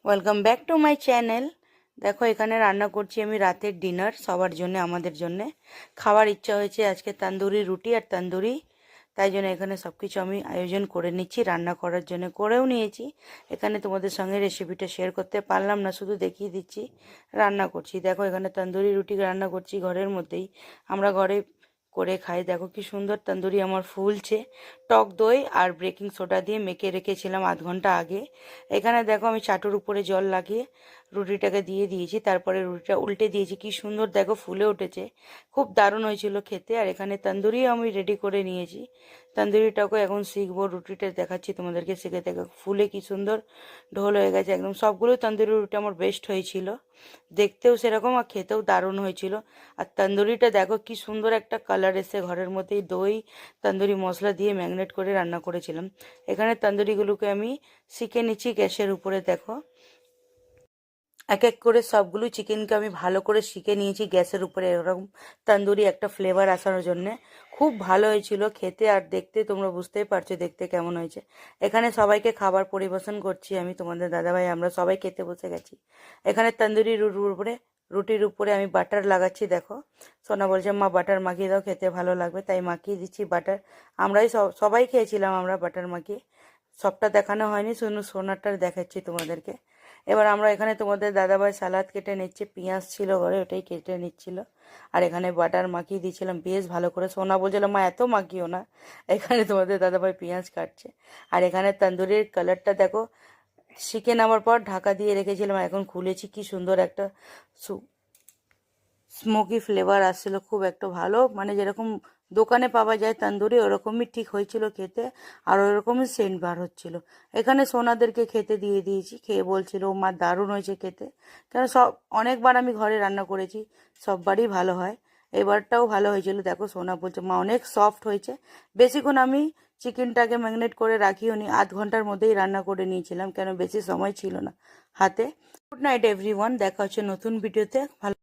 Welcome back to my channel. দেখো এখানে রান্না করছি আমি রাতের ডিনার সবার জন্য, আমাদের জন্য খাওয়ার ইচ্ছা হয়েছে আজকে তন্দুরি রুটি আর তন্দুরি। তাই জন্য এখানে সব কিছু আমি আয়োজন করে নিচ্ছি, রান্না করার জন্য করেও নিয়েছি। এখানে তোমাদের সঙ্গে রেসিপিটা শেয়ার করতে পারলাম না, শুধু দেখিয়ে দিচ্ছি রান্না করছি। দেখো এখানে তন্দুরি রুটি রান্না করছি ঘরের মধ্যেই, আমরা ঘরে করে খাই। দেখো কি সুন্দর তন্দুরি আমার ফুলছে, টক দই আর বেকিং সোডা দিয়ে মেখে রেখেছিলাম আধ ঘন্টা আগে। এখানে দেখো আমি চাটুর উপরে জল লাগিয়ে রুটিটাকে দিয়ে দিয়েছি, তারপরে রুটিটা উল্টে দিয়েছি, কি সুন্দর দেখো ফুলে উঠেছে, খুব দারুণ হয়েছিল খেতে। আর এখানে তন্দুরি আমি রেডি করে নিয়েছি, তন্দুরিটাকে এখন শিখবো। রুটিটা দেখাচ্ছি তোমাদেরকে শিখে, দেখো ফুলে কি সুন্দর ঢোল হয়ে গেছে একদম। সবগুলো তন্দুরি রুটি আমার বেস্ট হয়েছিল, দেখতেও সেরকম আর খেতেও দারুণ হয়েছিল। আর তন্দুরিটা দেখো কি সুন্দর একটা কালার এসে, ঘরের মধ্যেই দই তন্দুরি মশলা দিয়ে ম্যাগনেট করে রান্না করেছিলাম। এখানে তন্দুরিগুলোকে আমি শিখে নিচ্ছি গ্যাসের উপরে। দেখো এক এক করে সবগুলো চিকেনকে আমি ভালো করে শিখে নিয়েছি গ্যাসের উপরে, এরকম তন্দুরি একটা ফ্লেভার আসানোর জন্যে। খুব ভালো হয়েছিল খেতে আর দেখতে, তোমরা বুঝতেই পারছো দেখতে কেমন হয়েছে। এখানে সবাইকে খাবার পরিবেশন করছি আমি, তোমাদের দাদাভাই, আমরা সবাই খেতে বসে গেছি। এখানে তন্দুরি রুটির উপরে আমি বাটার লাগাচ্ছি। দেখো সোনা বলছে মা বাটার মাখিয়ে দাও, খেতে ভালো লাগবে, তাই মাখিয়ে দিচ্ছি বাটার। আমরাই সবাই খেয়েছিলাম আমরা বাটার মাখিয়ে, সবটা দেখানো হয়নি, শুধু সোনারটা দেখাচ্ছি তোমাদেরকে। এবার আমরা এখানে তোমাদের দাদাভাই সালাদ কেটে নিচ্ছে, পেঁয়াজ ছিল ঘরে ওটাই কেটে নিচ্ছিল। আর এখানে বাটার মাখিয়ে দিয়েছিলাম বেশ ভালো করে। সোনা বলছিল মা এত মাখিও না, এখানে তোমাদের দাদাভাই পেঁয়াজ কাটছে। আর এখানে তন্দুরির কালারটা দেখো, শিখে নেওয়ার পর ঢাকা দিয়ে রেখেছিলাম, এখন খুলেছি, কি সুন্দর একটা স্মোকি ফ্লেভার আসছিল, খুব একটা ভালো, মানে যেরকম দোকানে পাওয়া যায় তন্দুরি ওরকমই ঠিক হয়েছিল খেতে, আর ওরকমই সেন্ট বার হচ্ছিল। এখানে সোনাদেরকে খেতে দিয়ে দিয়েছি, খেয়ে বলছিল ও মা দারুণ হয়েছে খেতে। কেন সব অনেকবার আমি ঘরে রান্না করেছি, সববারই ভালো হয়, এবারটাও ভালো হয়েছিল। দেখো সোনা বলছে মা অনেক সফট হয়েছে। বেশিক্ষণ আমি চিকেনটাকে ম্যাগনেট করে রাখিও নি, আধ ঘন্টার মধ্যেই রান্না করে নিয়েছিলাম, কেন বেশি সময় ছিল না হাতে। গুড নাইট এভরিওয়ান, দেখা হচ্ছে নতুন ভিডিওতে। ভালো